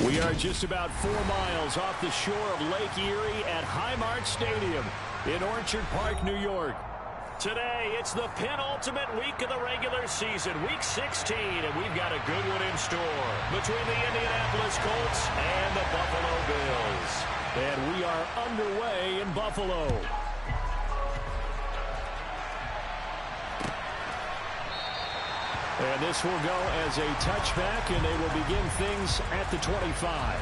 We are just about 4 miles off the shore of Lake Erie at Highmark Stadium in Orchard Park, New York. Today, it's the penultimate week of the regular season, week 16, and we've got a good one in store between the Indianapolis Colts and the Buffalo Bills. And we are underway in Buffalo. And this will go as a touchback, and they will begin things at the 25.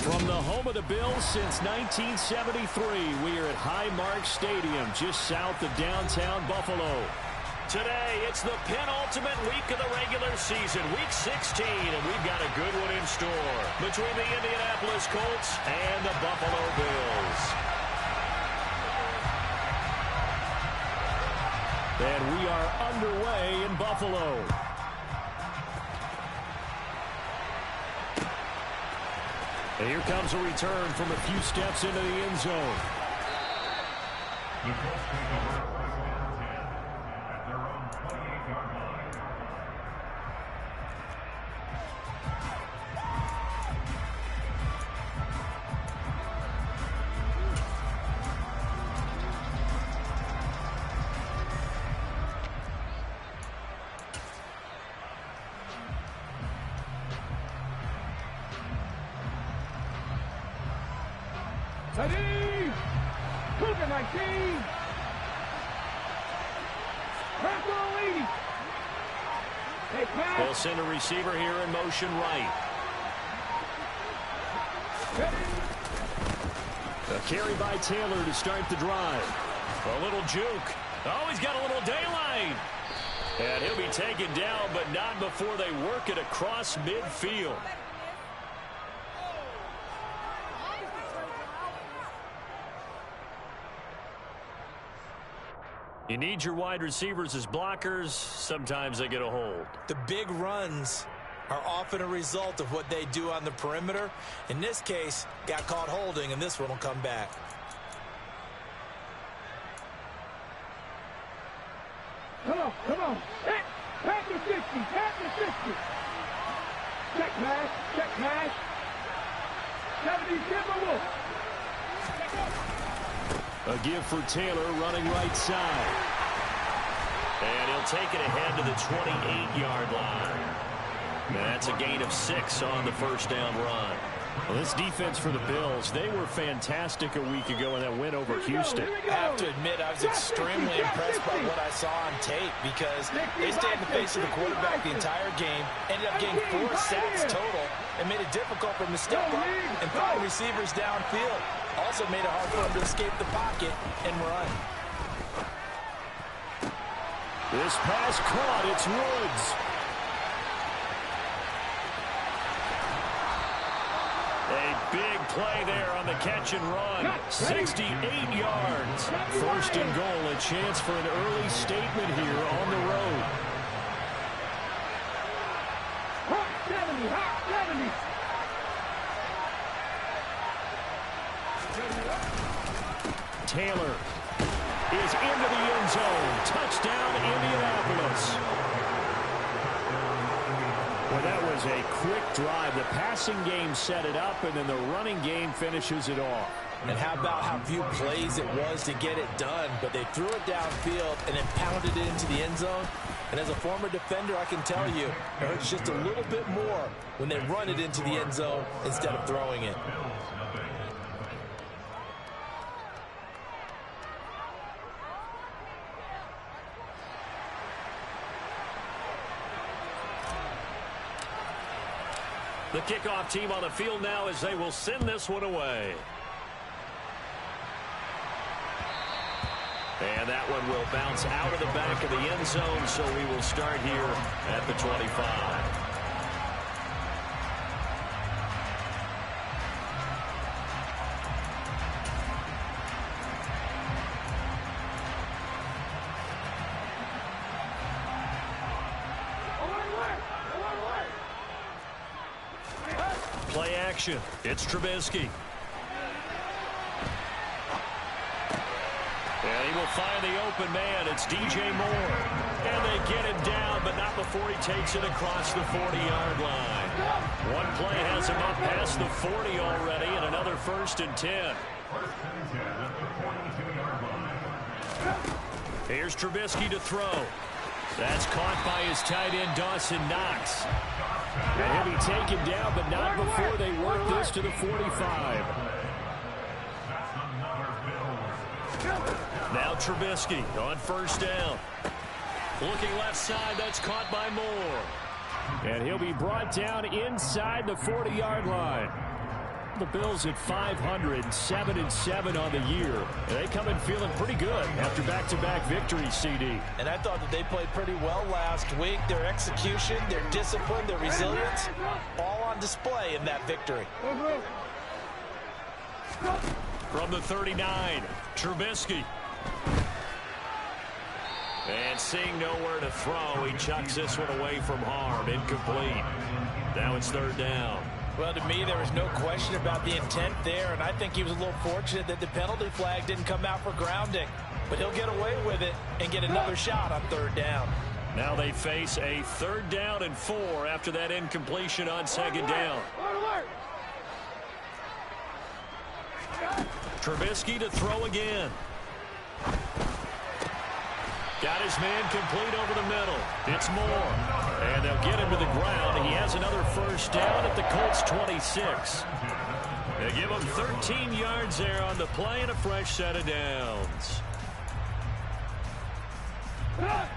From the home of the Bills since 1973, we are at Highmark Stadium, just south of downtown Buffalo. Today, it's the penultimate week of the regular season, week 16, and we've got a good one in store between the Indianapolis Colts and the Buffalo Bills. And we are underway in Buffalo. And here comes a return from a few steps into the end zone. The Colts take over first down 10 at their own 28-yard line. Ready! Cooking my team! Crack will lead! Hey, pass! They'll send a receiver here in motion right. A carry by Taylor to start the drive. A little juke. Oh, he's got a little daylight. And he'll be taken down, but not before they work it across midfield. You need your wide receivers as blockers. Sometimes they get a hold. The big runs are often a result of what they do on the perimeter. In this case, got caught holding, and this one will come back. Come on, come on. Pass the 50, pass the 50. Check pass, 70, Timberwolves. A give for Taylor running right side. And he'll take it ahead to the 28-yard line. And that's a gain of 6 on the first down run. Well, this defense for the Bills, they were fantastic a week ago in that win over Houston. I have to admit, I was extremely impressed by what I saw on tape because they stayed in the face of the quarterback the entire game, ended up getting 4 sacks total, and made it difficult for him to step up and find receivers downfield. Also made it hard for him to escape the pocket and run. This pass caught. It's Woods. A Big play there on the catch and run. 68 yards. First and goal, a chance for an early statement here on the road. Hot 70, hot 70. Taylor is into the end zone. Touchdown, Indianapolis. Well, that was a quick drive. The passing game set it up, and then the running game finishes it off. And how about how few plays it was to get it done, but they threw it downfield and then pounded it into the end zone. And as a former defender, I can tell you, it hurts just a little bit more when they run it into the end zone instead of throwing it. The kickoff team on the field now as they will send this one away. And that one will bounce out of the back of the end zone, so we will start here at the 25. Play action. It's Trubisky. And he will find the open man. It's DJ Moore. And they get him down, but not before he takes it across the 40-yard line. One play has him up past the 40 already, and another 1st and 10. Here's Trubisky to throw. That's caught by his tight end, Dawson Knox. And he'll be taken down, but not before they work this to the 45. Now Trubisky on 1st down. Looking left side, that's caught by Moore. And he'll be brought down inside the 40-yard line. The Bills at 500, 7-7 on the year. And they come in feeling pretty good after back-to-back victories, CD. And I thought that they played pretty well last week. Their execution, their discipline, their resilience, all on display in that victory. From the 39, Trubisky. And seeing nowhere to throw, he chucks this one away from harm. Incomplete. Now it's 3rd down. Well, to me, there was no question about the intent there, and I think he was a little fortunate that the penalty flag didn't come out for grounding. But he'll get away with it and get another shot on 3rd down. Now they face a 3rd down and 4 after that incompletion on 2nd down. Trubisky to throw again. Got his man complete over the middle. It's Moore. And they'll get him to the ground. He has another 1st down at the Colts 26. They give him 13 yards there on the play and a fresh set of downs. Alert,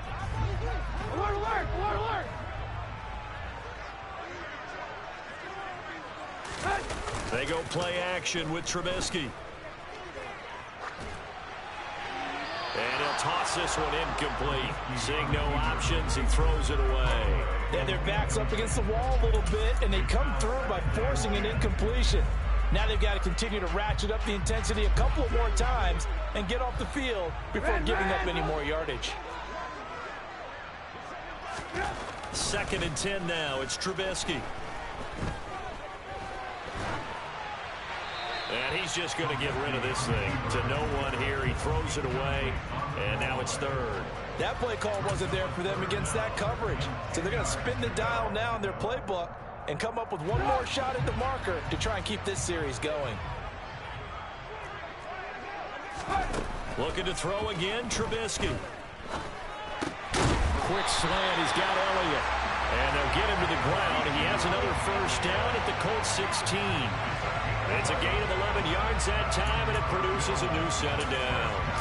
alert, alert, alert. They go play action with Trubisky. And he'll toss this one incomplete. Seeing no options, he throws it away. Yeah, their back's up against the wall a little bit, and they come through by forcing an incompletion. Now they've got to continue to ratchet up the intensity a couple of more times and get off the field before giving up any more yardage. 2nd and 10 now. It's Trubisky. And he's just going to get rid of this thing to no one here. He throws it away, and now it's 3rd. That play call wasn't there for them against that coverage. So they're going to spin the dial now in their playbook and come up with one more shot at the marker to try and keep this series going. Looking to throw again, Trubisky. Quick slant, he's got Elliott. And they'll get him to the ground. He has another 1st down at the Colts 16. It's a gain of 11 yards that time, and it produces a new set of downs.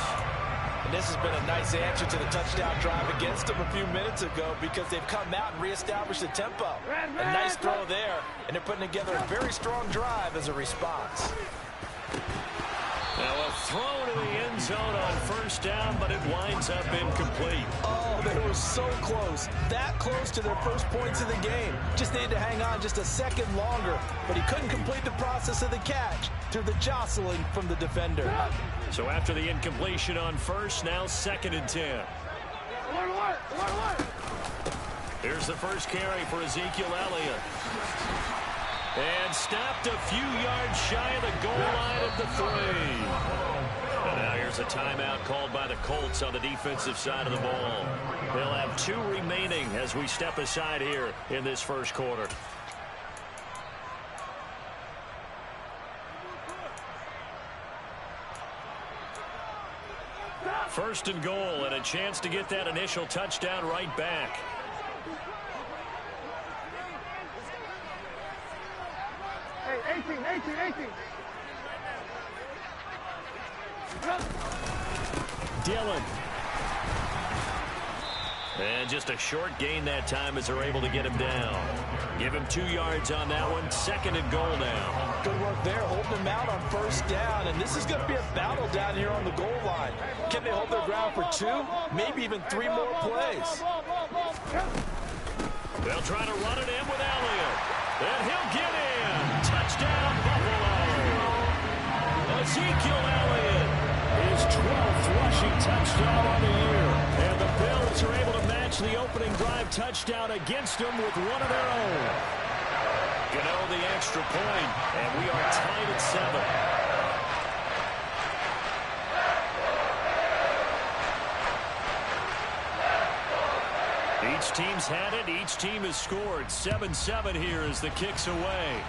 And this has been a nice answer to the touchdown drive against them a few minutes ago because they've come out and reestablished the tempo. A nice throw there, and they're putting together a very strong drive as a response. Now a throw to the end zone on first down, but it winds up incomplete. Oh, they were so close. That close to their first points of the game. Just needed to hang on just a second longer, but he couldn't complete the process of the catch through the jostling from the defender. So after the incompletion on first, now 2nd and 10. Here's the first carry for Ezekiel Elliott. And stopped a few yards shy of the goal line at the 3. And now here's a timeout called by the Colts on the defensive side of the ball. They'll have 2 remaining as we step aside here in this first quarter. First and goal, and a chance to get that initial touchdown right back. Hey, 18. Dillon. And just a short gain that time as they're able to get him down. Give him 2 yards on that one. 2nd and goal now. Good work there, holding him out on first down. And this is going to be a battle down here on the goal line. Can they hold their ground for 2, maybe even 3 more plays? They'll try to run it in with Elliott. And he'll get in. Touchdown, Buffalo. Ezekiel Elliott, his 12th rushing touchdown on the year. And the Bills are able to match the opening drive touchdown against them with one of their own. Gano the extra point, and we are tied at 7. Each team's had it. Each team has scored. 7-7 here as the kick's away.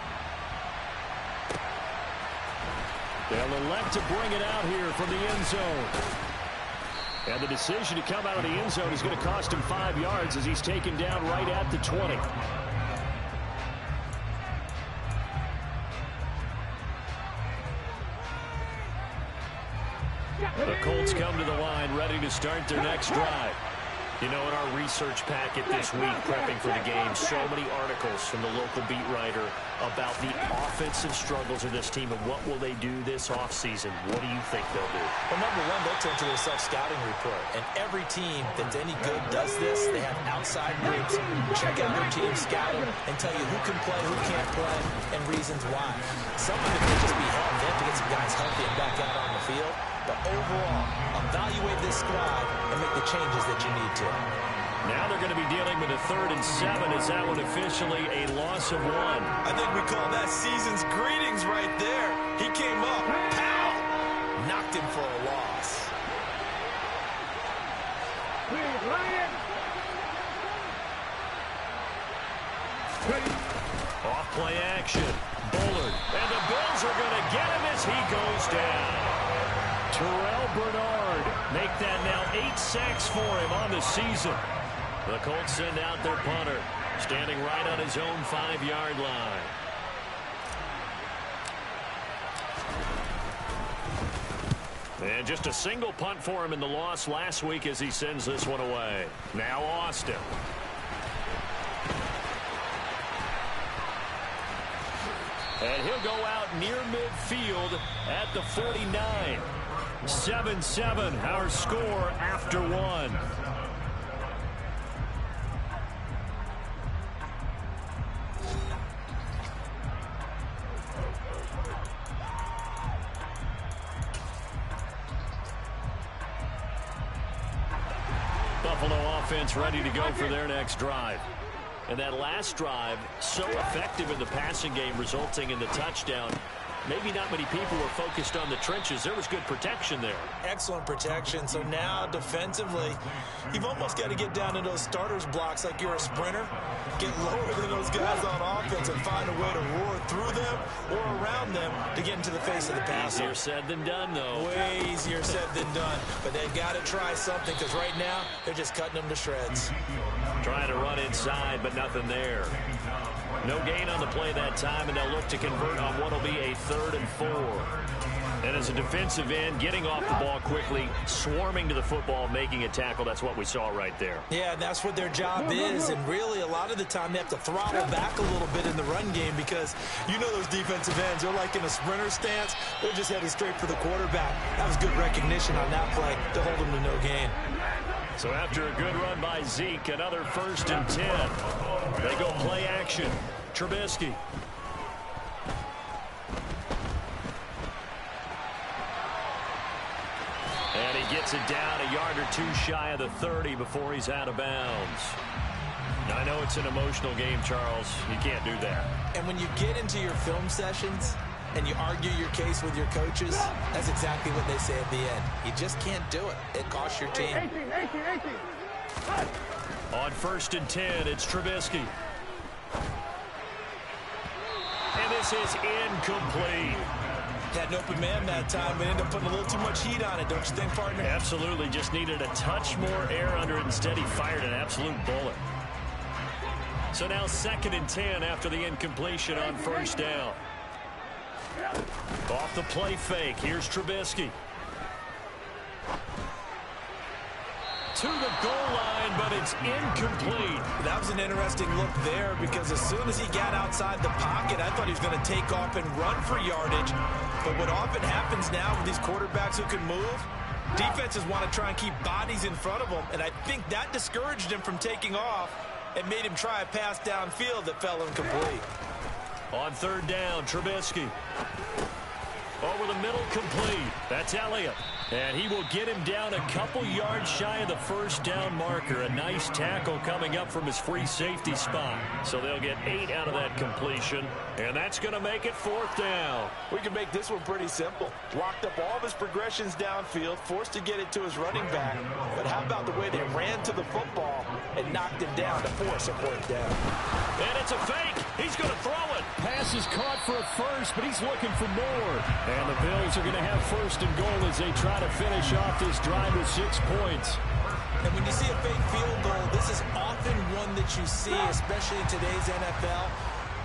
They'll elect to bring it out here from the end zone. And the decision to come out of the end zone is going to cost him 5 yards as he's taken down right at the 20. The Colts come to the line ready to start their next drive. You know, in our research packet this week, prepping for the game, so many articles from the local beat writer about the offensive struggles of this team and what will they do this offseason. What do you think they'll do? Well, number one, they'll turn to their self-scouting report. And every team that's any good does this. They have outside groups, check out their team, scout them, and tell you who can play, who can't play, and reasons why. Some of it may just be health. They have to get some guys healthy and back out on the field. But overall, evaluate this squad and make the changes that you need to. Now they're going to be dealing with a 3rd and 7. Is that one officially a loss of 1? I think we call that season's greetings right there. He came up, pow, knocked him for a loss. Off play action. Bullard. And the Bills are going to get him as he goes down. Terrell Bernard make that now 8 sacks for him on the season. The Colts send out their punter, standing right on his own 5-yard line. And just a single punt for him in the loss last week as he sends this one away. Now Austin. And he'll go out near midfield at the 49. 7-7, our score after 1. Buffalo offense ready to go for their next drive. And that last drive, so effective in the passing game, resulting in the touchdown. Maybe not many people were focused on the trenches. There was good protection there. Excellent protection. So now defensively, you've almost got to get down to those starters blocks like you're a sprinter. Get lower than those guys on offense and find a way to roar through them or around them to get into the face of the passer. Easier said than done, though. Way easier said than done. But they've got to try something because right now they're just cutting them to shreds. Trying to run inside, but nothing there. No gain on the play that time, and they'll look to convert on what will be a 3rd and 4. And as a defensive end, getting off the ball quickly, swarming to the football, making a tackle, that's what we saw right there. Yeah, that's what their job is, and really a lot of the time they have to throttle back a little bit in the run game because you know those defensive ends, they're like in a sprinter stance. They're just headed straight for the quarterback. That was good recognition on that play to hold them to no gain. So after a good run by Zeke, another 1st and 10. They go play action. Trubisky. And he gets it down a yard or two shy of the 30 before he's out of bounds. Now, I know it's an emotional game, Charles. You can't do that. And when you get into your film sessions and you argue your case with your coaches, that's exactly what they say at the end. You just can't do it. It costs your team. 18. On 1st and 10, it's Trubisky. And this is incomplete. Had an open man that time, but ended up putting a little too much heat on it, don't you think, partner? Absolutely. Just needed a touch more air under it. Instead, he fired an absolute bullet. So now 2nd and 10 after the incompletion on 1st down. Off the play fake. Here's Trubisky. To the goal line, but it's incomplete. That was an interesting look there because as soon as he got outside the pocket, I thought he was going to take off and run for yardage. But what often happens now with these quarterbacks who can move, defenses want to try and keep bodies in front of them, and I think that discouraged him from taking off and made him try a pass downfield that fell incomplete. On 3rd down, Trubisky. Over the middle, complete. That's Elliott. And he will get him down a couple yards shy of the 1st down marker. A nice tackle coming up from his free safety spot. So they'll get 8 out of that completion. And that's going to make it 4th down. We can make this one pretty simple. Walked up all of his progressions downfield, forced to get it to his running back. But how about the way they ran to the football and knocked him down to force a 4th down? And it's a fake. He's going to throw it. Pass is caught for a first, but he's looking for more. And the Bills are going to have 1st and goal as they try to finish off this drive with 6 points. And when you see a fake field goal, this is often one that you see, especially in today's NFL,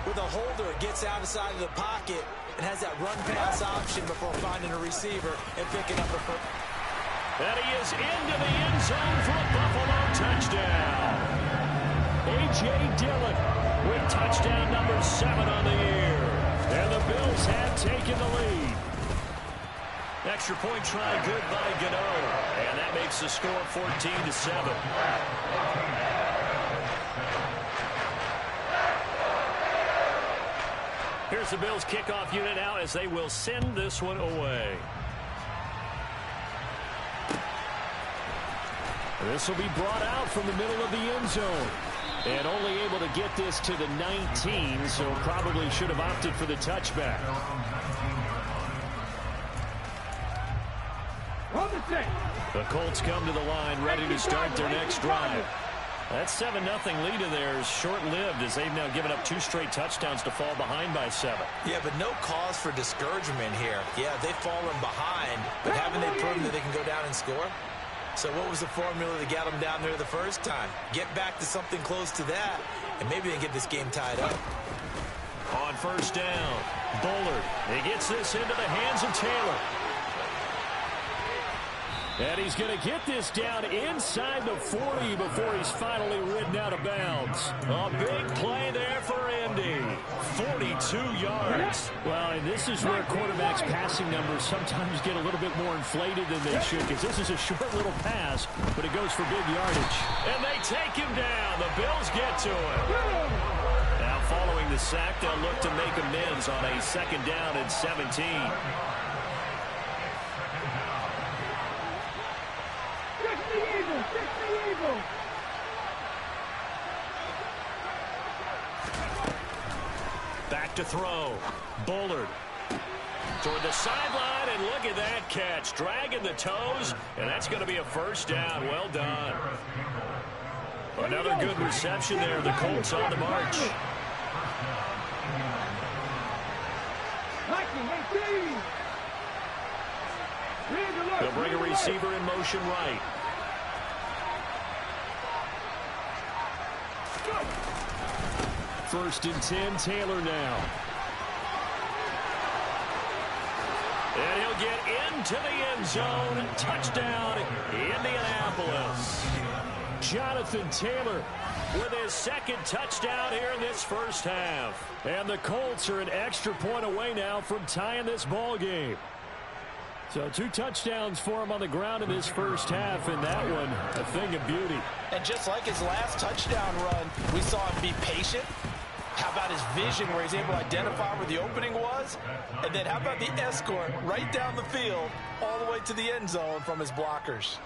with a holder gets outside of the pocket and has that run pass option before finding a receiver and picking up a first. And he is into the end zone for a Buffalo touchdown. A.J. Dillon with touchdown number 7 on the year. And the Bills have taken the lead. Extra point try good by Gano. And that makes the score 14-7. Here's the Bills kickoff unit out as they will send this one away. This will be brought out from the middle of the end zone. And only able to get this to the 19, so probably should have opted for the touchback. The Colts come to the line ready to start their next drive. That 7-0 lead of theirs short-lived as they've now given up 2 straight touchdowns to fall behind by 7. Yeah, but no cause for discouragement here. Yeah, they've fallen behind, but haven't they proven that they can go down and score? So what was the formula that got them down there the first time? Get back to something close to that, and maybe they get this game tied up. On 1st down, Bullard. He gets this into the hands of Taylor. And he's going to get this down inside the 40 before he's finally ridden out of bounds. A big play there for Indy. 42 yards. Well, and this is where quarterbacks' passing numbers sometimes get a little bit more inflated than they should, because this is a short little pass, but it goes for big yardage. And they take him down. The Bills get to him. Now, following the sack, they'll look to make amends on a 2nd down and 17. Back to throw. Bullard toward the sideline, and look at that catch. Dragging the toes, and that's going to be a 1st down. Well done. Another good reception there. The Colts on the march. They'll bring a receiver in motion right. First and 10, Taylor now. And he'll get into the end zone. Touchdown, Indianapolis. Jonathan Taylor with his second touchdown here in this first half. And the Colts are an extra point away now from tying this ball game. So 2 touchdowns for him on the ground in this first half, and that one a thing of beauty. And just like his last touchdown run, we saw him be patient. How about his vision where he's able to identify where the opening was? And then how about the escort right down the field all the way to the end zone from his blockers?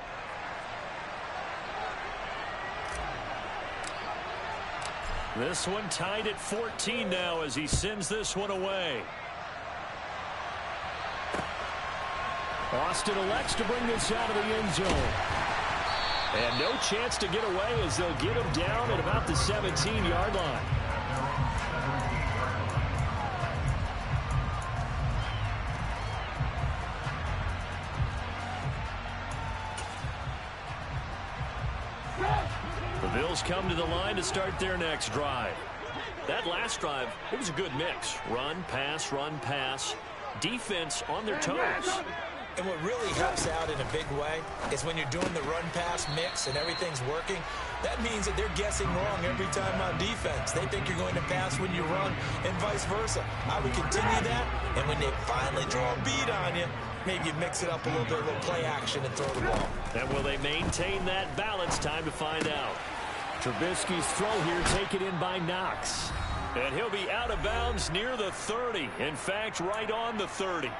This one tied at 14 now as he sends this one away. Austin elects to bring this out of the end zone. And no chance to get away as they'll get him down at about the 17-yard line. The Bills come to the line to start their next drive. That last drive, it was a good mix. Run, pass, defense on their toes. And what really helps out in a big way is when you're doing the run-pass mix and everything's working, that means that they're guessing wrong every time on defense. They think you're going to pass when you run and vice versa. I would continue that, and when they finally draw a bead on you, maybe you mix it up a little bit, a little play action and throw the ball. And will they maintain that balance? Time to find out. Trubisky's throw here taken in by Knox. And he'll be out of bounds near the 30. In fact, right on the 30.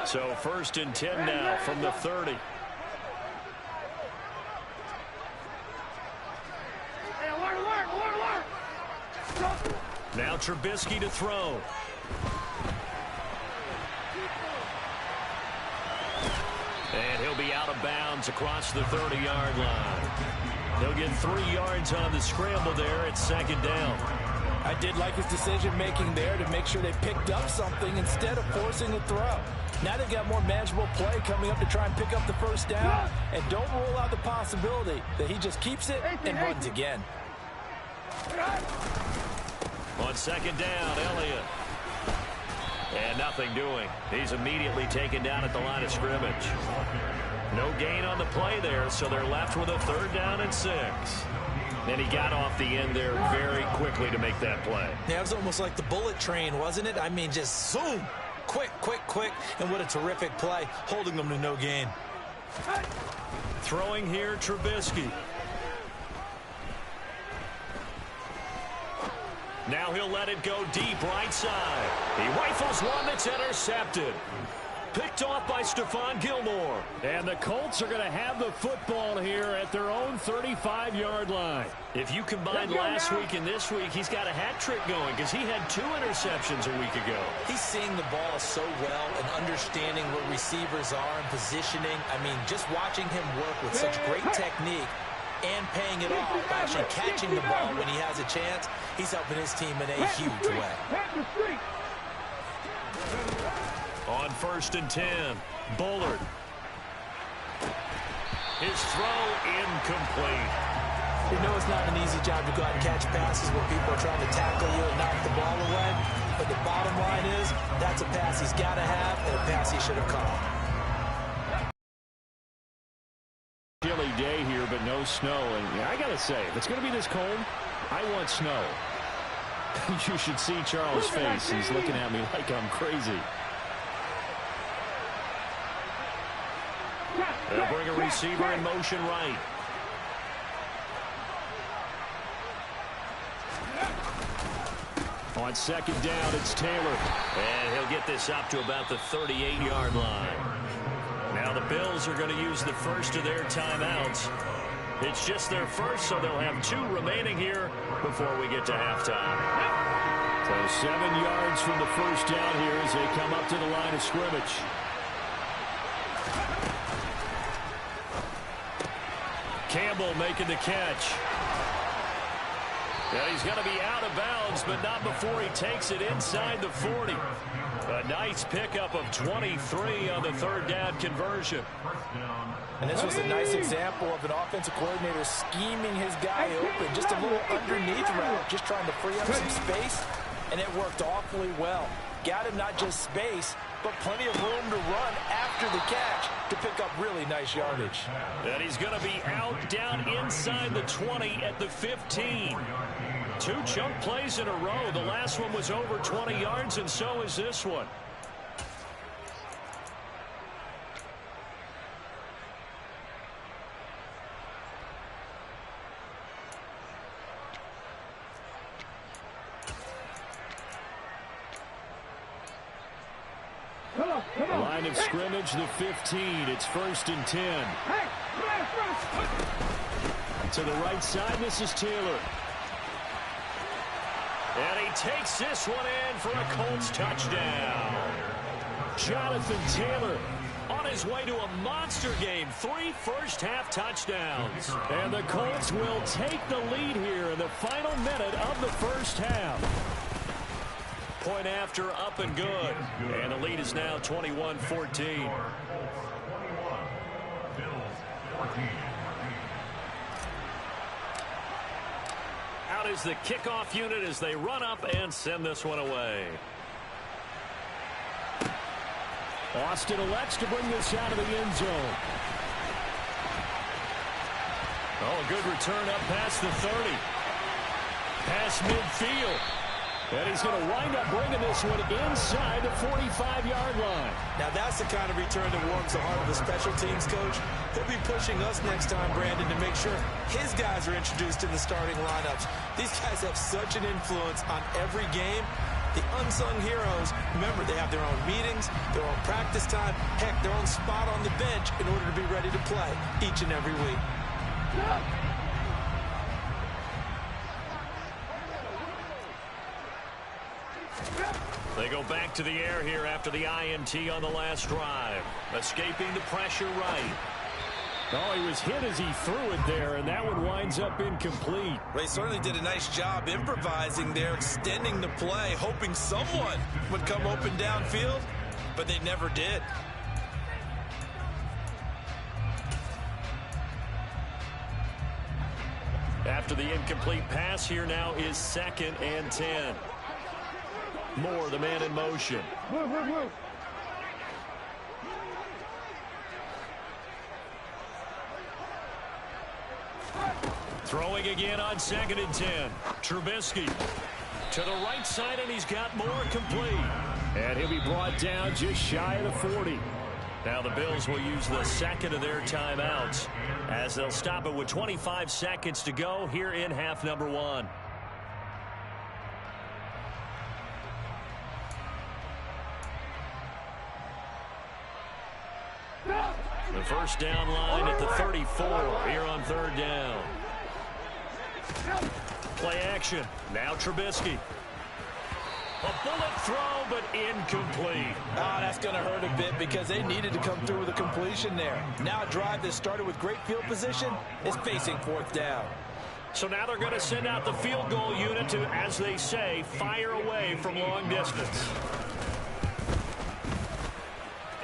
So 1st and 10 now from the 30. Now Trubisky to throw. And he'll be out of bounds across the 30-yard line. He'll get 3 yards on the scramble there at 2nd down. I did like his decision-making there to make sure they picked up something instead of forcing a throw. Now they've got more manageable play coming up to try and pick up the 1st down. And don't rule out the possibility that he just keeps it and runs again. On 2nd down, Elliott. And nothing doing. He's immediately taken down at the line of scrimmage. No gain on the play there, so they're left with a 3rd down and 6. And he got off the end there very quickly to make that play. Yeah, it was almost like the bullet train, wasn't it? I mean, just zoom. Quick, and what a terrific play, holding them to no gain. Throwing here, Trubisky. Now he'll let it go deep right side. He rifles one that's intercepted. Picked off by Stephon Gilmore. And the Colts are going to have the football here at their own 35-yard line. If you combine last week and this week, he's got a hat trick going because he had 2 interceptions a week ago. He's seeing the ball so well and understanding where receivers are and positioning. I mean, just watching him work with such great technique and paying it off by actually catching the ball when he has a chance, he's helping his team in a huge way. On 1st and 10, Bullard. His throw incomplete. You know it's not an easy job to go out and catch passes where people are trying to tackle you and knock the ball away. But the bottom line is, that's a pass he's got to have and a pass he should have caught. Chilly day here, but no snow. And I got to say, if it's going to be this cold, I want snow. You should see Charles' face. He's looking at me like I'm crazy. They'll bring a receiver in motion right. On 2nd down, it's Taylor. And he'll get this up to about the 38-yard line. Now the Bills are going to use the first of their timeouts. It's just their first, so they'll have 2 remaining here before we get to halftime. So 7 yards from the first down here as they come up to the line of scrimmage. Campbell making the catch. And he's going to be out of bounds, but not before he takes it inside the 40. A nice pickup of 23 on the 3rd down conversion. And this was a nice example of an offensive coordinator scheming his guy open. Just a little underneath route, just trying to free up some space, and it worked awfully well. Got him not just space, but plenty of room to run after the catch to pick up really nice yardage. And he's going to be out down inside the 20 at the 15. 2 chunk plays in a row. The last one was over 20 yards, and so is this one. Line of scrimmage, the 15. It's 1st and 10. To the right side, this is Taylor. And he takes this one in for a Colts touchdown. Jonathan Taylor on his way to a monster game. 3 first-half touchdowns. And the Colts will take the lead here in the final minute of the first half. Point after, up and good. And the lead is now 21-14. Out is the kickoff unit as they run up and send this one away. Austin elects to bring this out of the end zone. Oh, a good return up past the 30. Past midfield. And he's going to wind up bringing this one inside the 45-yard line. Now that's the kind of return that warms the heart of the special teams coach. He'll be pushing us next time, Brandon, to make sure his guys are introduced in the starting lineups. These guys have such an influence on every game. The unsung heroes, remember, they have their own meetings, their own practice time, heck, their own spot on the bench in order to be ready to play each and every week. They go back to the air here after the INT on the last drive. Escaping the pressure right. Oh, he was hit as he threw it there, and that one winds up incomplete. They certainly did a nice job improvising there, extending the play, hoping someone would come open downfield, but they never did. After the incomplete pass, here now is 2nd and 10. Moore, the man in motion. Move. Throwing again on 2nd and 10. Trubisky to the right side, and he's got Moore complete. And he'll be brought down just shy of the 40. Now the Bills will use the second of their timeouts as they'll stop it with 25 seconds to go here in half number 1. The first down line at the 34 here on 3rd down. Play action. Now Trubisky. A bullet throw, but incomplete. Oh, that's going to hurt a bit because they needed to come through with a completion there. Now a drive that started with great field position is facing 4th down. So now they're going to send out the field goal unit to, as they say, fire away from long distance.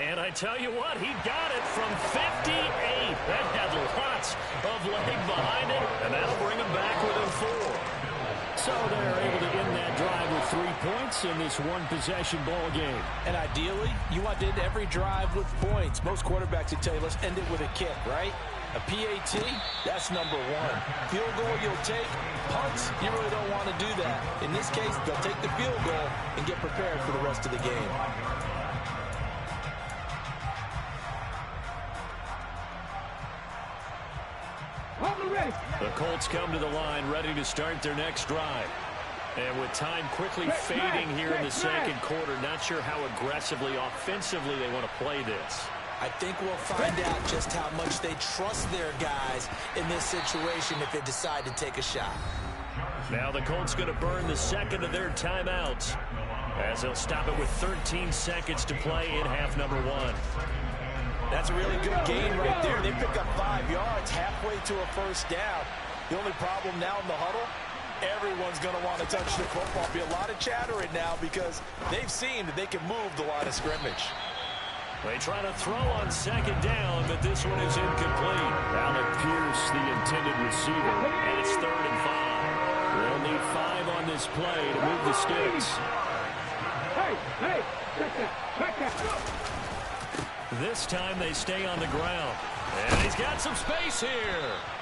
And I tell you what, he got it from 58. That had lots of leg behind it, and that'll bring him back within 4. So they're able to end that drive with 3 points in this one-possession ball game. And ideally, you want to end every drive with points. Most quarterbacks would tell you, let's end it with a kick, right? A PAT, that's number 1. Field goal you'll take. Punts, you really don't want to do that. In this case, they'll take the field goal and get prepared for the rest of the game. The Colts come to the line ready to start their next drive. And with time quickly fading here in the second quarter, not sure how aggressively, offensively they want to play this. I think we'll find out just how much they trust their guys in this situation if they decide to take a shot. Now the Colts going to burn the second of their timeouts as they'll stop it with 13 seconds to play in half number 1. That's a really good gain right there. They pick up 5 yards halfway to a first down. The only problem now in the huddle, everyone's going to want to touch the football. Be a lot of chattering now because they've seen that they can move the line of scrimmage. They try to throw on 2nd down, but this one is incomplete. Alec Pierce, the intended receiver, and it's 3rd and 5. They'll need 5 on this play to move the sticks. Hey, check that. This time they stay on the ground. And he's got some space here.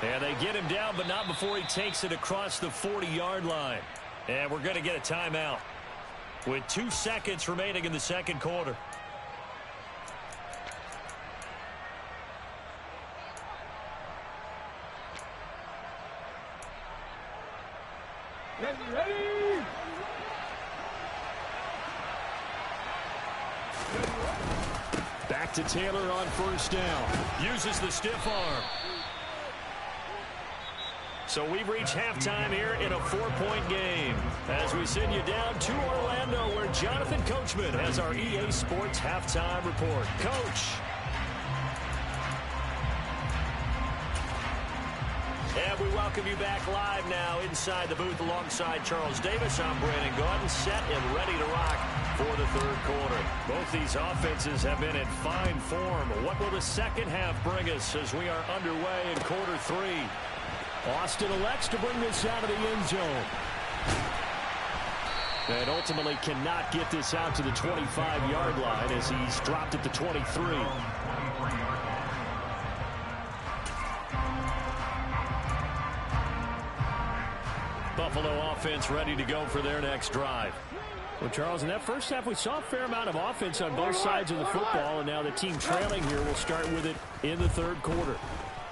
And they get him down, but not before he takes it across the 40-yard line. And we're going to get a timeout with 2 seconds remaining in the second quarter. Ready. Back to Taylor on first down. Uses the stiff arm. So we've reached halftime here in a 4-point game as we send you down to Orlando where Jonathan Coachman has our EA Sports halftime report. Coach. And we welcome you back live now inside the booth alongside Charles Davis. I'm Brandon Gaudin, set and ready to rock for the third quarter. Both these offenses have been in fine form. What will the second half bring us as we are underway in quarter three? Austin elects to bring this out of the end zone. And ultimately cannot get this out to the 25-yard line as he's dropped at the 23. Buffalo offense ready to go for their next drive. Well, Charles, in that first half, we saw a fair amount of offense on both sides of the football, and now the team trailing here will start with it in the third quarter.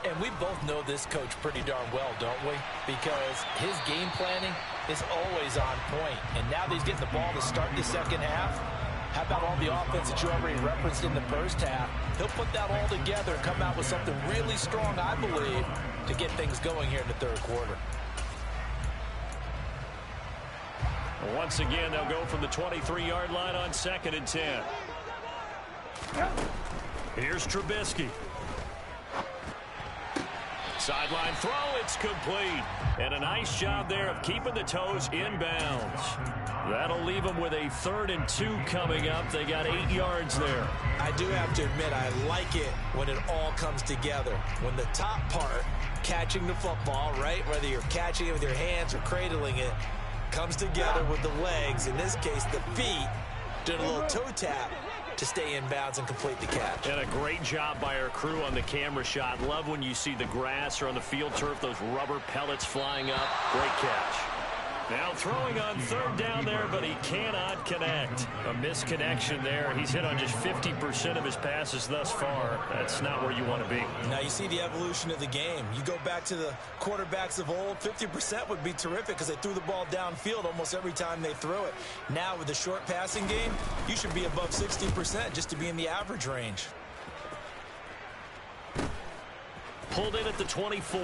And we both know this coach pretty darn well, don't we? Because his game planning is always on point. And now that he's getting the ball to start the second half, how about all the offense that you already referenced in the first half? He'll put that all together and come out with something really strong, I believe, to get things going here in the third quarter. Once again, they'll go from the 23-yard line on 2nd and 10. Here's Trubisky. Sideline throw, it's complete. And a nice job there of keeping the toes in bounds. That'll leave them with a 3rd and 2 coming up. They got 8 yards there. I do have to admit, I like it when it all comes together. When the top part, catching the football, right, whether you're catching it with your hands or cradling it, comes together with the legs, in this case the feet, did a little toe tap to stay in bounds and complete the catch. And a great job by our crew on the camera shot. Love when you see the grass or on the field turf, those rubber pellets flying up. Great catch. Now throwing on 3rd down there, but he cannot connect. A misconnection there. He's hit on just 50% of his passes thus far. That's not where you want to be. Now you see the evolution of the game. You go back to the quarterbacks of old, 50% would be terrific because they threw the ball downfield almost every time they threw it. Now with the short passing game, you should be above 60% just to be in the average range. Pulled in at the 24.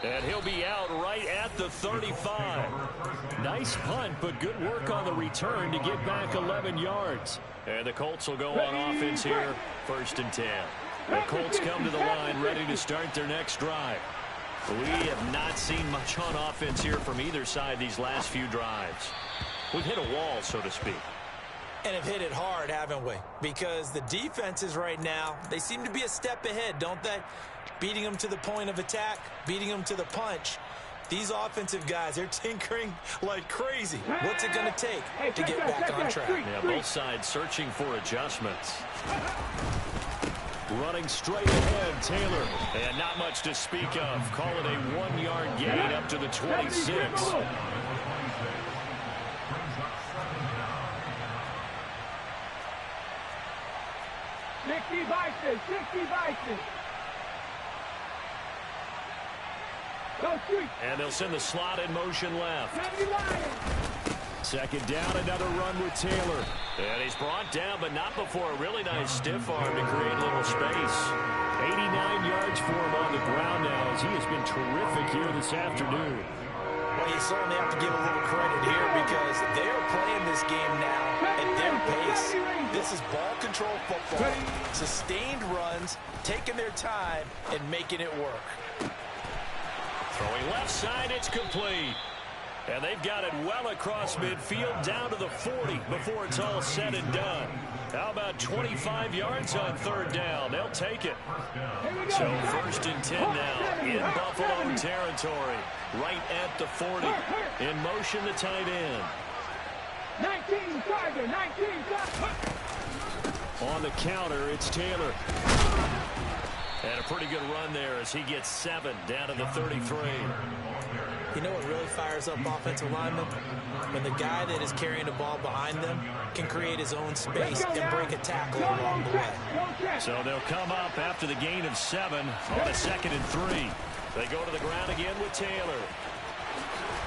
And he'll be out right at the 35. Nice punt, but good work on the return to get back 11 yards. And the Colts will go on offense here, 1st and 10. The Colts come to the line ready to start their next drive. We have not seen much on offense here from either side these last few drives. We've hit a wall, so to speak. And have hit it hard, haven't we? Because the defenses right now, they seem to be a step ahead, don't they? Beating them to the point of attack, beating them to the punch. These offensive guys, they're tinkering like crazy. What's it going to take to get back on track? Yeah, both sides searching for adjustments. Running straight ahead, Taylor. And not much to speak of. Call it a 1-yard gain up to the 26. And they'll send the slot in motion left. 2nd down, another run with Taylor. And he's brought down, but not before a really nice stiff arm to create a little space. 89 yards for him on the ground now as he has been terrific here this afternoon. Well, you certainly have to give a little credit here because they are playing this game now at their pace. This is ball control football, sustained runs, taking their time, and making it work. Throwing left side, it's complete. And they've got it well across midfield down to the 40 before it's all said and done. How about 25 yards on 3rd down? They'll take it. So 1st and 10 now in Buffalo territory. Right at the 40. In motion, the tight end. 19, Tiger, 19, Tiger. On the counter, it's Taylor. And a pretty good run there as he gets 7 down to the 33. You know what really fires up offensive linemen? When the guy that is carrying the ball behind them can create his own space and break a tackle along the way. So they'll come up after the gain of 7 on a 2nd and 3. They go to the ground again with Taylor.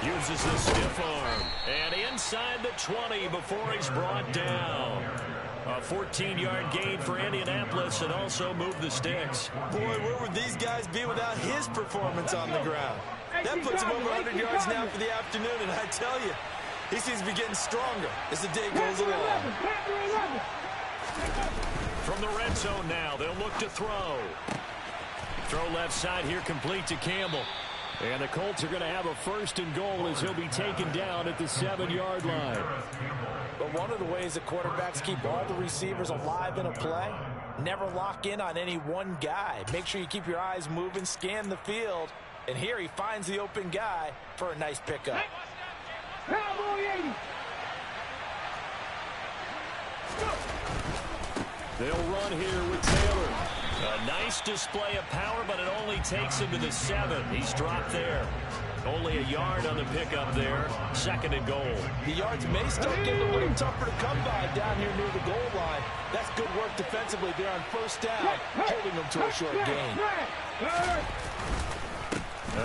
Uses the stiff arm. And inside the 20 before he's brought down. A 14-yard gain for Indianapolis and also move the sticks. Boy, where would these guys be without his performance on the ground? That puts him over 100 yards now for the afternoon, and I tell you, he seems to be getting stronger as the day goes along. From the red zone now, they'll look to throw. Throw left side here, complete to Campbell. And the Colts are going to have a 1st and goal as he'll be taken down at the 7-yard line. But one of the ways that quarterbacks keep all the receivers alive in a play, never lock in on any one guy. Make sure you keep your eyes moving, scan the field. And here he finds the open guy for a nice pickup. They'll run here with Taylor. A nice display of power, but it only takes him to the 7. He's dropped there. Only a yard on the pickup there. 2nd and goal. The yards may start getting a little tougher to come by down here near the goal line. That's good work defensively there on 1st down, holding them to a short gain.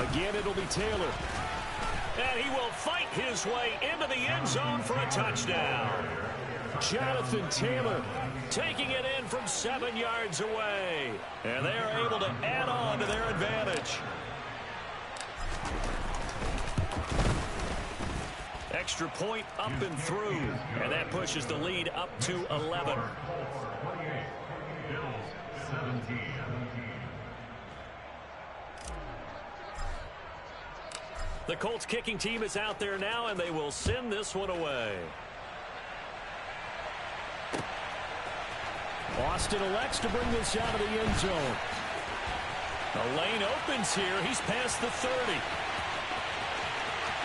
Again, it'll be Taylor. And he will fight his way into the end zone for a touchdown. Jonathan Taylor taking it in from 7 yards away. And they are able to add on to their advantage. Extra point up and through. And that pushes the lead up to 11. The Colts kicking team is out there now, and they will send this one away. Austin elects to bring this out of the end zone. The lane opens here. He's past the 30.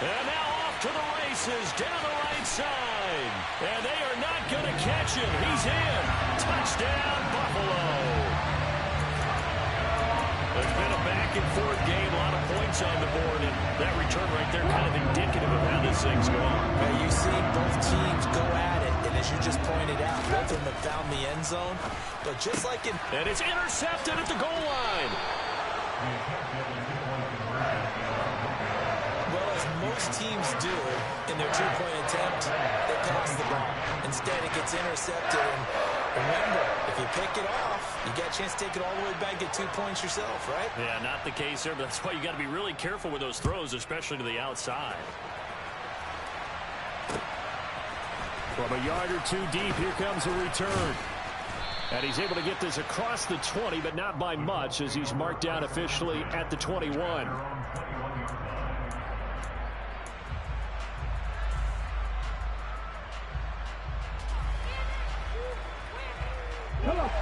And now off to the races down the right side. And they are not going to catch him. He's in. Touchdown, Buffalo. There's been a back-and-forth game, a lot of points on the board, and that return right there kind of indicative of how this thing's going. You see both teams go at it, and as you just pointed out, both of them have found the end zone. But just like in... And it's intercepted at the goal line. Well, as most teams do in their two-point attempt, they pass the ball. Instead, it gets intercepted, and remember, if you pick it off, you got a chance to take it all the way back, get 2 points yourself, right? Yeah, not the case there, but that's why you got to be really careful with those throws, especially to the outside. From a yard or 2 deep, here comes a return. And he's able to get this across the 20, but not by much, as he's marked down officially at the 21.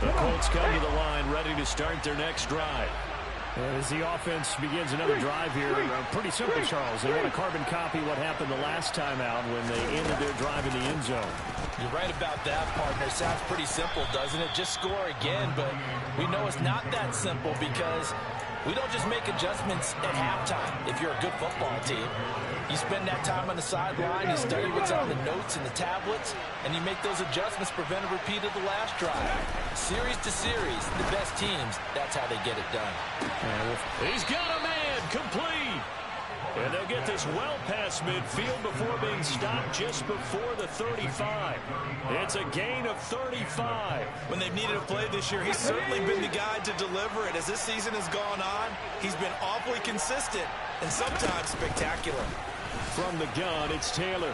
The Colts come to the line, ready to start their next drive. As the offense begins another drive here, pretty simple, Charles. They want to carbon copy what happened the last time out when they ended their drive in the end zone. You're right about that, partner. Sounds pretty simple, doesn't it? Just score again, but we know it's not that simple because we don't just make adjustments at halftime if you're a good football team. You spend that time on the sideline, you study what's on the notes and the tablets, and you make those adjustments, prevent a repeat of the last drive. Series to series, the best teams, that's how they get it done. He's got a man, complete. And they'll get this well past midfield before being stopped just before the 35. It's a gain of 35. When they've needed a play this year, he's certainly been the guy to deliver it. As this season has gone on, he's been awfully consistent and sometimes spectacular. From the gun, it's Taylor.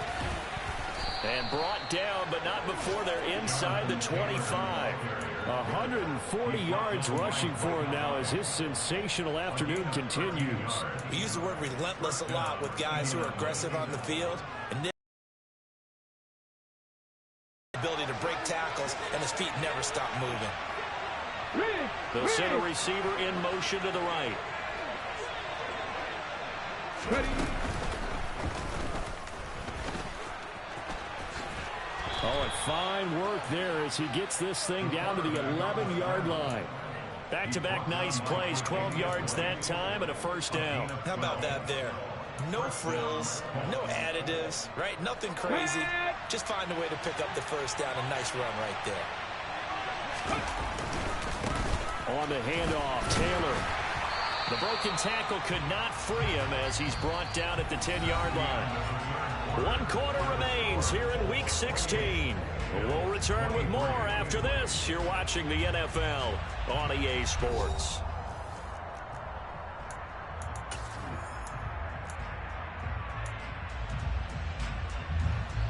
And brought down, but not before they're inside the 25. 140 yards rushing for him now as his sensational afternoon continues. We use the word relentless a lot with guys who are aggressive on the field. And the ability to break tackles, and his feet never stop moving. They'll send a receiver in motion to the right. Oh, and Fine work there as he gets this thing down to the 11-yard line. Back-to-back nice plays, 12 yards that time and a first down. How about that there? No frills, no additives, right? Nothing crazy. Just find a way to pick up the first down. A nice run right there. On the handoff, Taylor. The broken tackle could not free him as he's brought down at the 10-yard line. 1 quarter remains here in Week 16. We'll return with more after this. You're watching the NFL on EA Sports.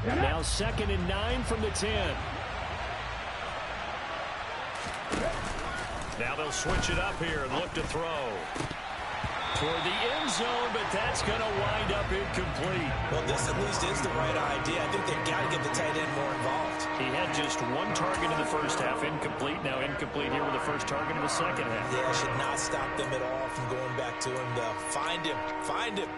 Now 2nd and 9 from the 10. Now they'll switch it up here and look to throw. Toward the end zone, but that's going to wind up incomplete. Well, this at least is the right idea. I think they've got to get the tight end more involved. He had just 1 target in the first half, incomplete. Now incomplete here with the first target in the second half. Yeah, should not stop them at all from going back to him to find him. Find him.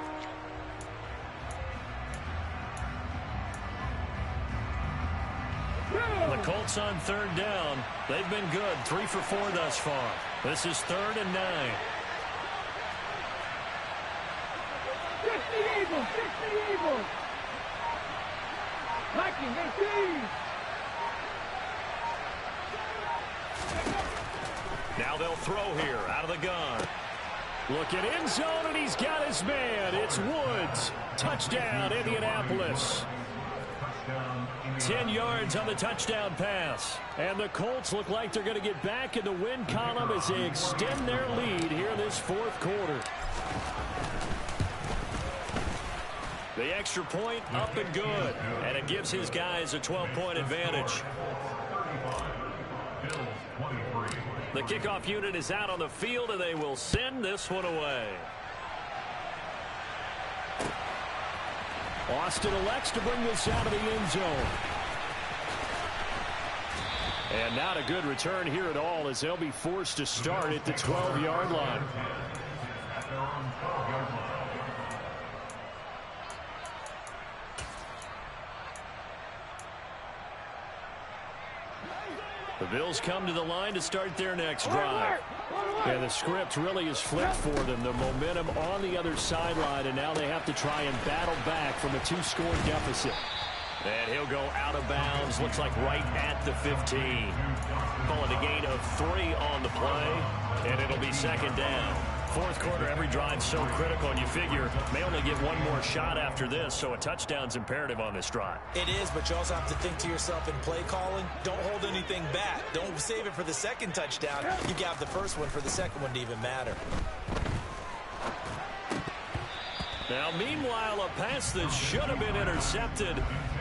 The Colts on 3rd down. They've been good. 3 for 4 thus far. This is 3rd and 9. 60 Eagles, 60 Eagles. Viking, 18. Now they'll throw here out of the gun. Look at end zone, and he's got his man. It's Woods. Touchdown, Indianapolis. 10 yards on the touchdown pass. And the Colts look like they're going to get back in the win column as they extend their lead here in this 4th quarter. The extra point up and good. And it gives his guys a 12-point advantage. The kickoff unit is out on the field, and they will send this one away. Austin elects to bring this out of the end zone. And not a good return here at all as they'll be forced to start at the 12-yard line. The Bills come to the line to start their next drive. And the script really is flipped for them. The momentum on the other sideline, and now they have to try and battle back from a 2-score deficit. And he'll go out of bounds, looks like right at the 15. Call it a gain of 3 on the play, and it'll be 2nd down. 4th quarter, every drive's so critical, and you figure may only get 1 more shot after this, so a touchdown's imperative on this drive. It is, but you also have to think to yourself in play calling, don't hold anything back. Don't save it for the 2nd touchdown. You got the first one for the 2nd one to even matter. Now, meanwhile, a pass that should have been intercepted,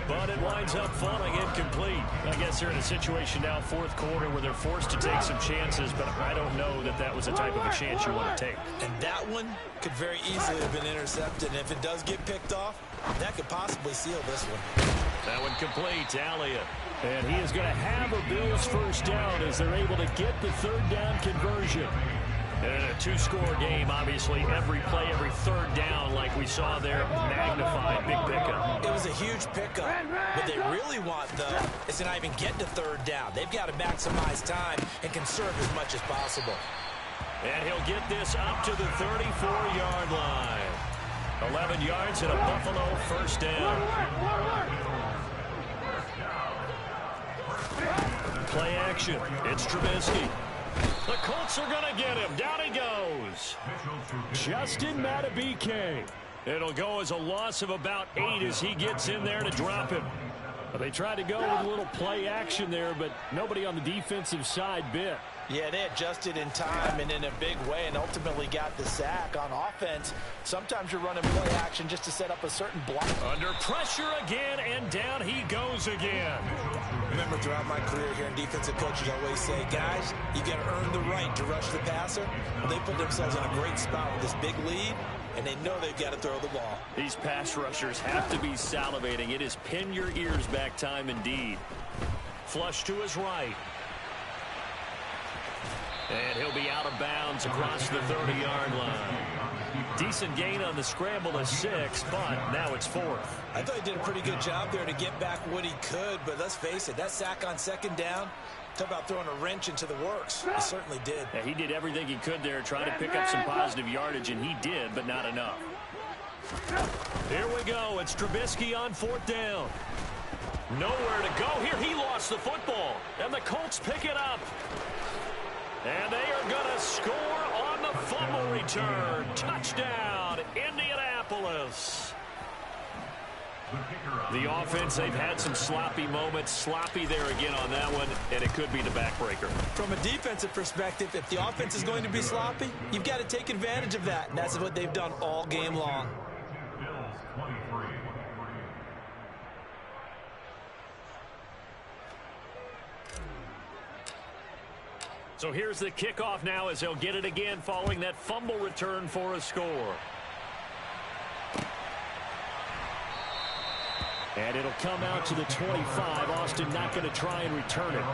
but it winds up falling incomplete. I guess they're in a situation now, 4th quarter, where they're forced to take some chances, but I don't know that that was the type of a chance you want to take. And that one could very easily have been intercepted, and if it does get picked off, that could possibly seal this one. That one complete to Elliott. And he is going to have a Bills first down as they're able to get the 3rd down conversion. And in a 2-score game, obviously, every play, every 3rd down, like we saw there, magnified, big pickup. It was a huge pickup. What they really want, though, is to not even get to 3rd down. They've got to maximize time and conserve as much as possible. And he'll get this up to the 34-yard line. 11 yards and a Buffalo first down. Play action. It's Trubisky. The Colts are going to get him. Down he goes. Justin Madubuike. It'll go as a loss of about 8 as he gets in there to drop him. They tried to go with a little play action there, but nobody on the defensive side bit. Yeah, they adjusted in time and in a big way and ultimately got the sack. On offense, sometimes you're running play action just to set up a certain block. Under pressure again, and down he goes again. Remember, throughout my career here in defensive coaches always say, guys, you got to earn the right to rush the passer. Well, they put themselves in a great spot with this big lead, and they know they've got to throw the ball. These pass rushers have to be salivating. It is pin your ears back time indeed. Flush to his right. And he'll be out of bounds across the 30-yard line. Decent gain on the scramble of 6, but now it's 4th. I thought he did a pretty good job there to get back what he could, but let's face it, that sack on 2nd down, talk about throwing a wrench into the works. He certainly did. Yeah, he did everything he could there, trying to pick up some positive yardage, and he did, but not enough. Here we go. It's Trubisky on 4th down. Nowhere to go here. He lost the football, and the Colts pick it up. And they are going to score on the fumble return. Touchdown, Indianapolis. The offense, they've had some sloppy moments. Sloppy there again on that one, and it could be the backbreaker. From a defensive perspective, if the offense is going to be sloppy, you've got to take advantage of that, and that's what they've done all game long. So here's the kickoff now as they'll get it again following that fumble return for a score. And it'll come out to the 25. Austin not going to try and return it.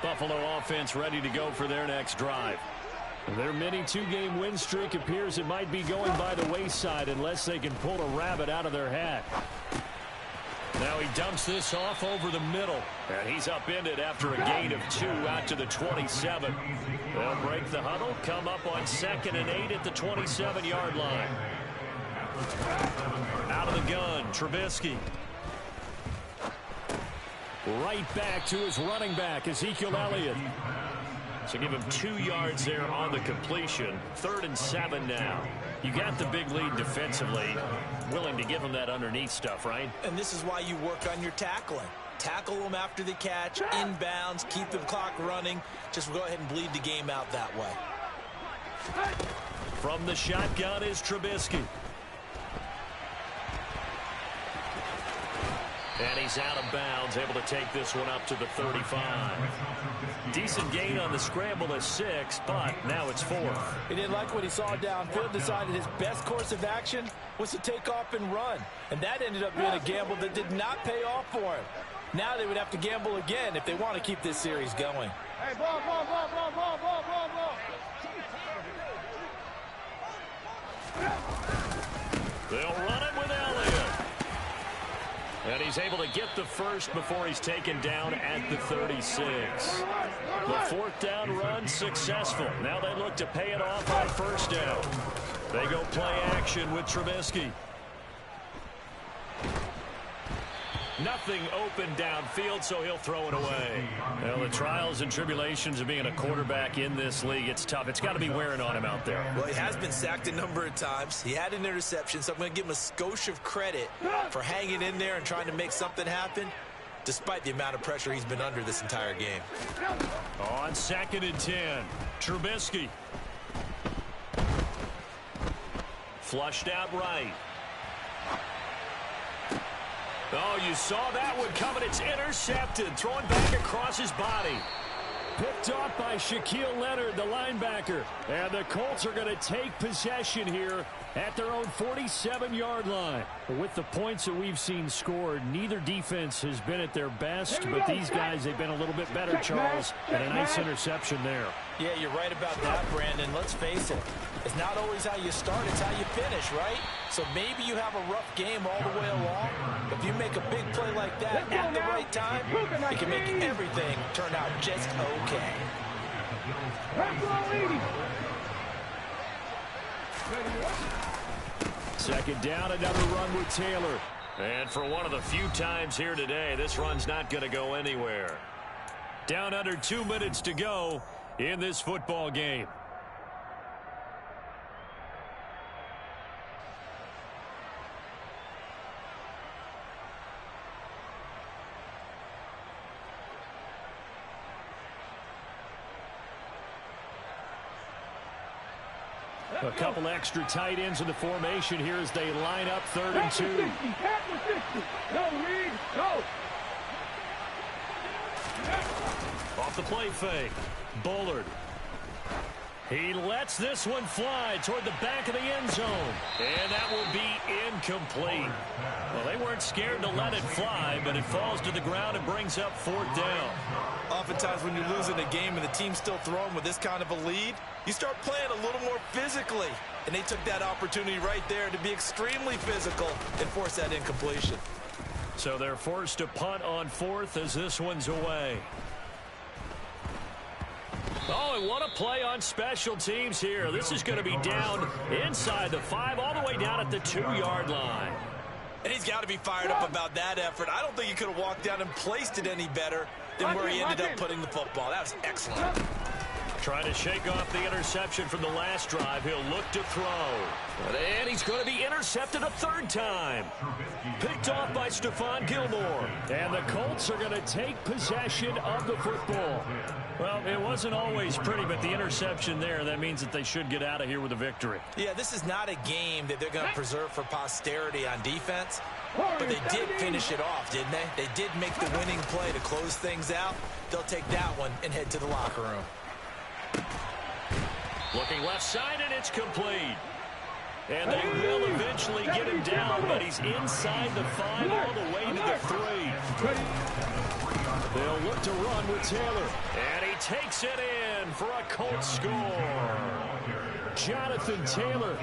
Buffalo offense ready to go for their next drive. Their mini 2-game win streak appears it might be going by the wayside unless they can pull a rabbit out of their hat. Now he dumps this off over the middle, and he's upended after a gain of 2 out to the 27. They'll break the huddle, come up on 2nd and 8 at the 27-yard line. Out of the gun, Trubisky. Right back to his running back, Ezekiel Elliott. So give him 2 yards there on the completion. 3rd and 7 now. You got the big lead defensively. Willing to give him that underneath stuff, right? And this is why you work on your tackling. Tackle them after the catch, inbounds, keep the clock running. Just go ahead and bleed the game out that way. From the shotgun is Trubisky. And he's out of bounds, able to take this one up to the 35. Decent gain on the scramble of 6, but now it's 4th. He didn't like what he saw downfield, decided his best course of action was to take off and run. And that ended up being a gamble that did not pay off for him. Now they would have to gamble again if they want to keep this series going. Hey, ball. They'll run it with Elliott. And he's able to get the first before he's taken down at the 36. The 4th down run successful. Now they look to pay it off on 1st down. They go play action with Trubisky. Nothing open downfield, so he'll throw it away. Well, the trials and tribulations of being a quarterback in this league, it's tough. It's got to be wearing on him out there. Well, he has been sacked a number of times. He had an interception, so I'm going to give him a skosh of credit for hanging in there and trying to make something happen, despite the amount of pressure he's been under this entire game. On 2nd and 10, Trubisky. Flushed out right. Oh, you saw that one coming. It's intercepted. Thrown back across his body. Picked off by Shaquille Leonard, the linebacker. And the Colts are going to take possession here at their own 47-yard line. With the points that we've seen scored, neither defense has been at their best, but these guys, they've been a little bit better, Charles, and a nice interception there. Yeah, you're right about that, Brandon. Let's face it. It's not always how you start, it's how you finish, right? So maybe you have a rough game all the way along. If you make a big play like that at the right time, it can make everything turn out just okay. 2nd down, another run with Taylor. And for one of the few times here today, this run's not going to go anywhere. Down under 2 minutes to go in this football game. A couple extra tight ends in the formation here as they line up 3rd and 2. No, Reed, go. Off the play fake. Bullard. He lets this one fly toward the back of the end zone. And that will be incomplete. Well, they weren't scared to let it fly, but it falls to the ground and brings up 4th down. Oftentimes when you're losing a game and the team's still throwing with this kind of a lead, you start playing a little more physically. And they took that opportunity right there to be extremely physical and force that incompletion. So they're forced to punt on 4th as this one's away. Oh, and what a play on special teams here. This is going to be down inside the 5, all the way down at the 2-yard line. And he's got to be fired up about that effort. I don't think he could have walked down and placed it any better than where he ended up putting the football. That was excellent. Trying to shake off the interception from the last drive. He'll look to throw. And he's going to be intercepted a 3rd time. Picked off by Stephon Gilmore. And the Colts are going to take possession of the football. Well, it wasn't always pretty, but the interception there, that means that they should get out of here with a victory. Yeah, this is not a game that they're going to preserve for posterity on defense. But they did finish it off, didn't they? They did make the winning play to close things out. They'll take that one and head to the locker room. Looking left side, and it's complete. And they will eventually get him down, but he's inside the 5 all the way to the 3. They'll look to run with Taylor. And he takes it in for a Colts score. Jonathan Taylor,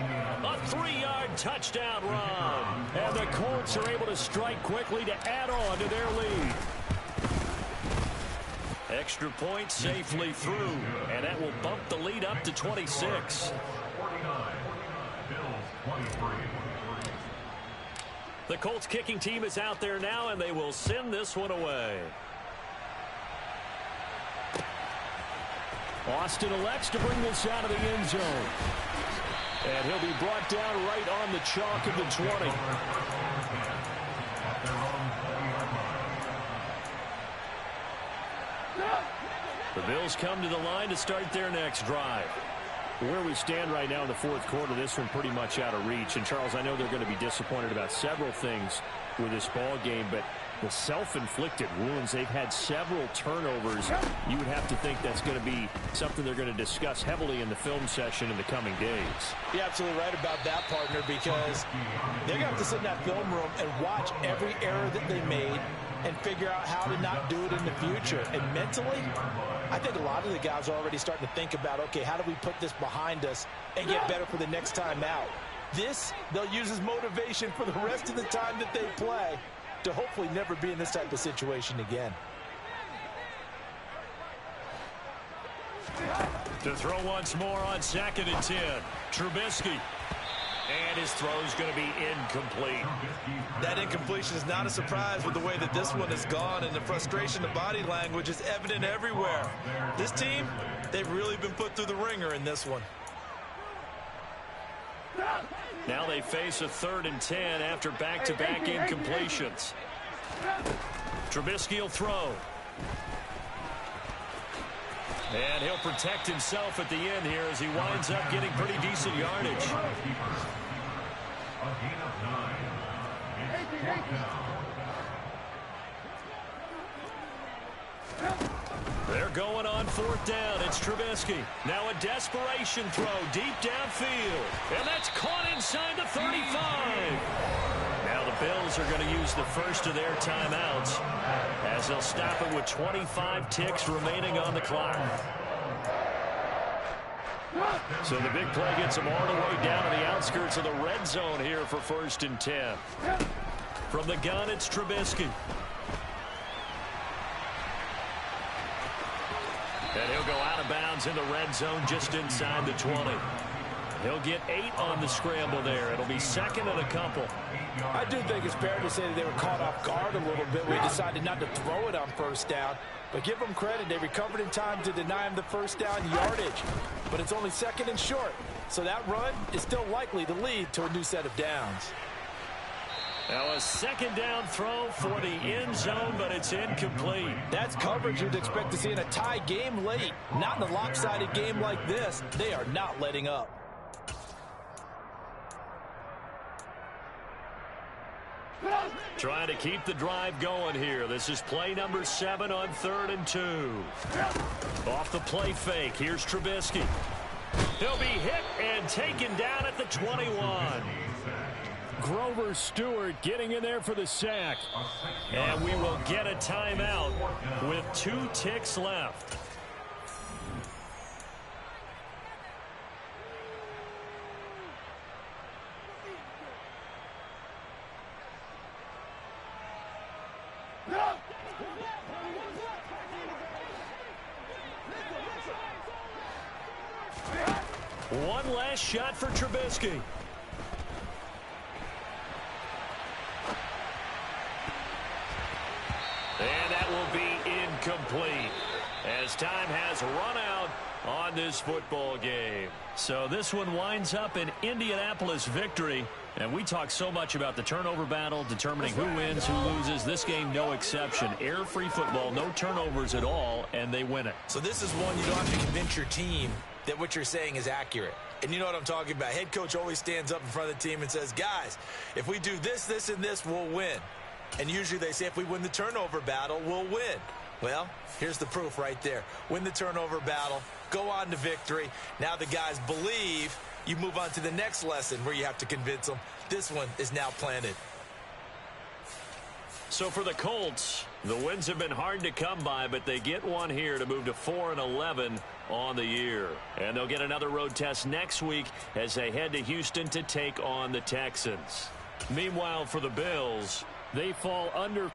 a 3-yard touchdown run. And the Colts are able to strike quickly to add on to their lead. Extra point safely through, and that will bump the lead up to 26. The Colts kicking team is out there now, and they will send this one away. Austin elects to bring this out of the end zone. And he'll be brought down right on the chalk of the 20. The Bills come to the line to start their next drive. Where we stand right now in the 4th quarter, this one pretty much out of reach. And, Charles, I know they're going to be disappointed about several things with this ball game, but the self-inflicted wounds, they've had several turnovers. You would have to think that's going to be something they're going to discuss heavily in the film session in the coming days. You're absolutely right about that, partner, because they're going to have to sit in that film room and watch every error that they made and figure out how to not do it in the future. And mentally, I think a lot of the guys are already starting to think about, okay, how do we put this behind us and get better for the next time out? This, they'll use as motivation for the rest of the time that they play to hopefully never be in this type of situation again. To throw once more on 2nd and 10. Trubisky. And his throw is going to be incomplete. That incompletion is not a surprise with the way that this one has gone, and the frustration, the body language is evident everywhere. This team, they've really been put through the ringer in this one. Now they face a 3rd and 10 after back-to-back incompletions. Trubisky will throw. And he'll protect himself at the end here as he winds up getting pretty decent yardage. They're going on 4th down. It's Trubisky. Now a desperation throw deep downfield. And that's caught inside the 35. Now the Bills are going to use the first of their timeouts as they'll stop it with 25 ticks remaining on the clock. So the big play gets them all the way down to the outskirts of the red zone here for 1st and 10. From the gun, it's Trubisky. And he'll go out of bounds in the red zone just inside the 20. He'll get 8 on the scramble there. It'll be 2nd and a couple. I do think it's fair to say that they were caught off guard a little bit. We decided not to throw it on 1st down. But give them credit. They recovered in time to deny him the 1st down yardage. But it's only 2nd and short. So that run is still likely to lead to a new set of downs. Now a 2nd down throw for the end zone, but it's incomplete. That's coverage you'd expect to see in a tie game late. Not in a lopsided game like this. They are not letting up. Trying to keep the drive going here. This is play number 7 on 3rd and 2. Off the play fake. Here's Trubisky. He'll be hit and taken down at the 21. Grover Stewart getting in there for the sack. And we will get a timeout with 2 ticks left. One last shot for Trubisky. And that will be incomplete as time has run out on this football game. So this one winds up an Indianapolis victory. And we talk so much about the turnover battle, determining who wins, who loses. This game, no exception. Air-free football, no turnovers at all, and they win it. So this is one you don't have to convince your team that what you're saying is accurate. And you know what I'm talking about. Head coach always stands up in front of the team and says, guys, if we do this, this, and this, we'll win. And usually they say if we win the turnover battle, we'll win. Well, here's the proof right there. Win the turnover battle, go on to victory. Now the guys believe. You move on to the next lesson where you have to convince them. This one is now planted. So for the Colts, the wins have been hard to come by, but they get one here to move to 4-11 on the year. And they'll get another road test next week as they head to Houston to take on the Texans. Meanwhile, for the Bills, they fall under